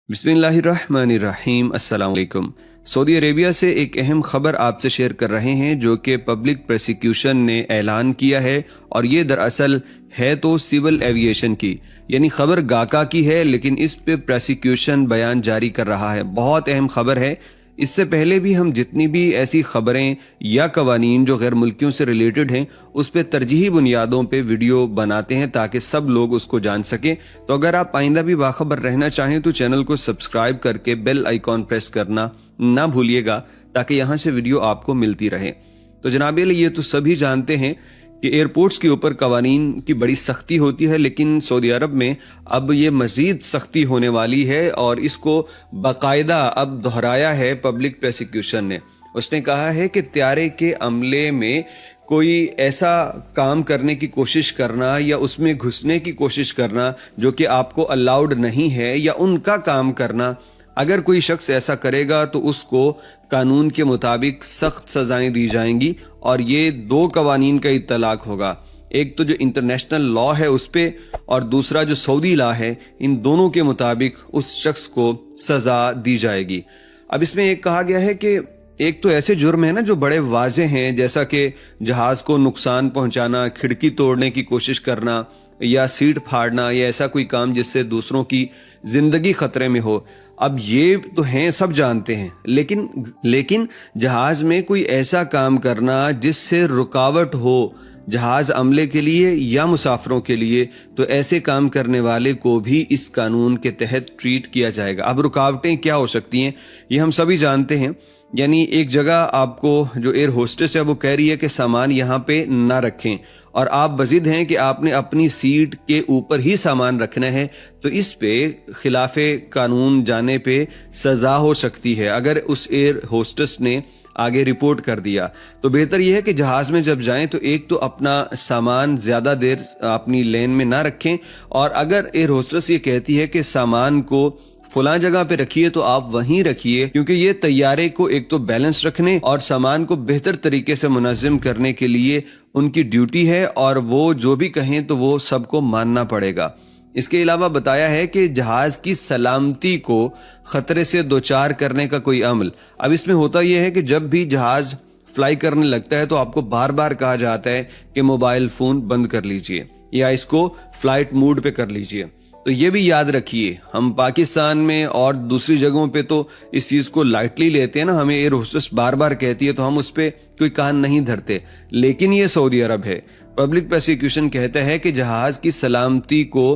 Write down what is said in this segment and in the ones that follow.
बिस्मिल्लाहिर्रहमानिर्रहीम। अस्सलाम वालेकुम। सऊदी अरेबिया से एक अहम खबर आपसे शेयर कर रहे हैं जो कि पब्लिक प्रोसिक्यूशन ने ऐलान किया है, और ये दरअसल है तो सिविल एविएशन की, यानी खबर गाका की है लेकिन इस पे प्रोसिक्यूशन बयान जारी कर रहा है। बहुत अहम खबर है। इससे पहले भी हम जितनी भी ऐसी खबरें या कवानीन जो गैर मुल्कियों से रिलेटेड हैं उस पर तरजीही बुनियादों पे वीडियो बनाते हैं ताकि सब लोग उसको जान सकें। तो अगर आप आइंदा भी बाखबर रहना चाहें तो चैनल को सब्सक्राइब करके बेल आइकॉन प्रेस करना ना भूलिएगा ताकि यहाँ से वीडियो आपको मिलती रहे। तो जनाब, ये तो सभी जानते हैं कि एयरपोर्ट्स के ऊपर कवानीन की बड़ी सख्ती होती है, लेकिन सऊदी अरब में अब ये मज़ीद सख्ती होने वाली है और इसको बाकायदा अब दोहराया है पब्लिक प्रोसिक्यूशन ने। उसने कहा है कि त्यारे के अमले में कोई ऐसा काम करने की कोशिश करना या उसमें घुसने की कोशिश करना जो कि आपको अलाउड नहीं है, या उनका काम करना, अगर कोई शख्स ऐसा करेगा तो उसको कानून के मुताबिक सख्त सजाएं दी जाएंगी। और ये दो कवानीन का इत्तलाक होगा, एक तो जो इंटरनेशनल लॉ है उस पे, और दूसरा जो सऊदी लॉ है। इन दोनों के मुताबिक उस शख्स को सजा दी जाएगी। अब इसमें एक कहा गया है कि एक तो ऐसे जुर्म है ना जो बड़े वाजे हैं, जैसा कि जहाज को नुकसान पहुंचाना, खिड़की तोड़ने की कोशिश करना, या सीट फाड़ना, या ऐसा कोई काम जिससे दूसरों की जिंदगी खतरे में हो। अब ये तो हैं, सब जानते हैं, लेकिन जहाज में कोई ऐसा काम करना जिससे रुकावट हो जहाज अमले के लिए या मुसाफिरों के लिए, तो ऐसे काम करने वाले को भी इस कानून के तहत ट्रीट किया जाएगा। अब रुकावटें क्या हो सकती हैं ये हम सभी जानते हैं। यानी एक जगह आपको जो एयर होस्टेस है वो कह रही है कि सामान यहाँ पे ना रखें, और आप बजिद हैं कि आपने अपनी सीट के ऊपर ही सामान रखना है, तो इस पे खिलाफे कानून जाने पे सजा हो सकती है। अगर उस एयर होस्टेस ने आगे रिपोर्ट कर दिया तो बेहतर यह है कि जहाज में जब जाएं तो एक तो अपना सामान ज्यादा देर अपनी लेन में ना रखें, और अगर एयर होस्टेस ये कहती है कि सामान को फलां जगह पे रखिए तो आप वहीं रखिए, क्योंकि ये तैयारे को एक तो बैलेंस रखने और सामान को बेहतर तरीके से मुनज़्ज़म करने के लिए उनकी ड्यूटी है, और वो जो भी कहें तो वो सबको मानना पड़ेगा। इसके अलावा बताया है कि जहाज की सलामती को खतरे से दोचार करने का कोई अमल। अब इसमें होता यह है कि जब भी जहाज फ्लाई करने लगता है तो आपको बार बार कहा जाता है कि मोबाइल फोन बंद कर लीजिए या इसको फ्लाइट मोड पे कर लीजिए। तो ये भी याद रखिए, हम पाकिस्तान में और दूसरी जगहों पे तो इस चीज़ को लाइटली लेते हैं ना, हमें एयर होस्टेस बार बार कहती है तो हम उस पर कोई कान नहीं धरते, लेकिन ये सऊदी अरब है। पब्लिक प्रोसिक्यूशन कहता है कि जहाज की सलामती को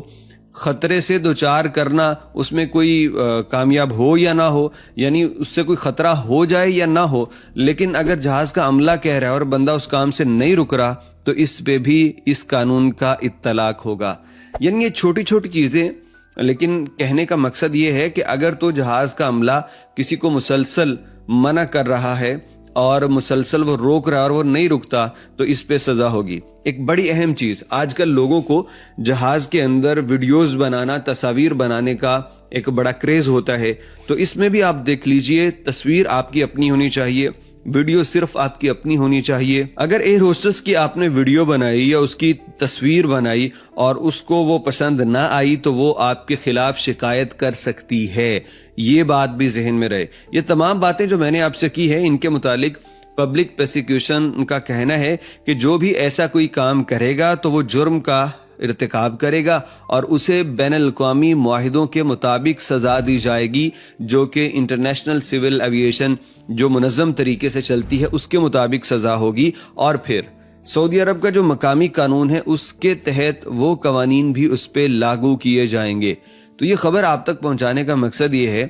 खतरे से दोचार करना, उसमें कोई कामयाब हो या ना हो, यानी उससे कोई खतरा हो जाए या ना हो, लेकिन अगर जहाज का अमला कह रहा है और बंदा उस काम से नहीं रुक रहा तो इस पे भी इस कानून का इत्तलाक होगा। यानी ये छोटी छोटी चीज़ें, लेकिन कहने का मकसद ये है कि अगर तो जहाज का अमला किसी को मुसलसल मना कर रहा है और मुसलसल वो रोक रहा है और वो नहीं रुकता तो इस पे सजा होगी। एक बड़ी अहम चीज़, आजकल लोगों को जहाज के अंदर वीडियोस बनाना, तस्वीर बनाने का एक बड़ा क्रेज होता है। तो इसमें भी आप देख लीजिए, तस्वीर आपकी अपनी होनी चाहिए, वीडियो सिर्फ आपकी अपनी होनी चाहिए। अगर एयर होस्टेस की आपने वीडियो बनाई या उसकी तस्वीर बनाई और उसको वो पसंद ना आई तो वो आपके खिलाफ शिकायत कर सकती है। ये बात भी जहन में रहे। ये तमाम बातें जो मैंने आपसे की है इनके मुतालिक पब्लिक प्रोसिक्यूशन का कहना है कि जो भी ऐसा कोई काम करेगा तो वो जुर्म का इर्तिकाब करेगा और उसे बैनुल-अक़वामी मुआहिदों के मुताबिक सजा दी जाएगी, जो कि इंटरनेशनल सिविल एविएशन जो मुनज़्ज़म तरीके से चलती है उसके मुताबिक सजा होगी। और फिर सऊदी अरब का जो मकामी कानून है उसके तहत वो कवानीन भी उस पर लागू किए जाएंगे। तो ये खबर आप तक पहुंचाने का मकसद ये है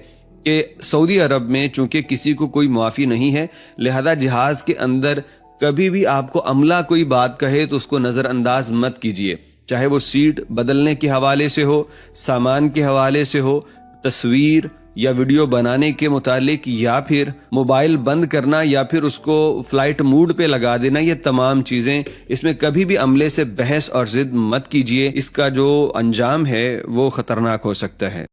कि सऊदी अरब में चूंकि किसी को कोई मुआफ़ी नहीं है, लिहाजा जहाज के अंदर कभी भी आपको अमला कोई बात कहे तो उसको नज़रअंदाज मत कीजिए, चाहे वो सीट बदलने के हवाले से हो, सामान के हवाले से हो, तस्वीर या वीडियो बनाने के मुतालिक, या फिर मोबाइल बंद करना या फिर उसको फ्लाइट मोड पे लगा देना। ये तमाम चीज़ें, इसमें कभी भी अमले से बहस और जिद मत कीजिए, इसका जो अंजाम है वो ख़तरनाक हो सकता है।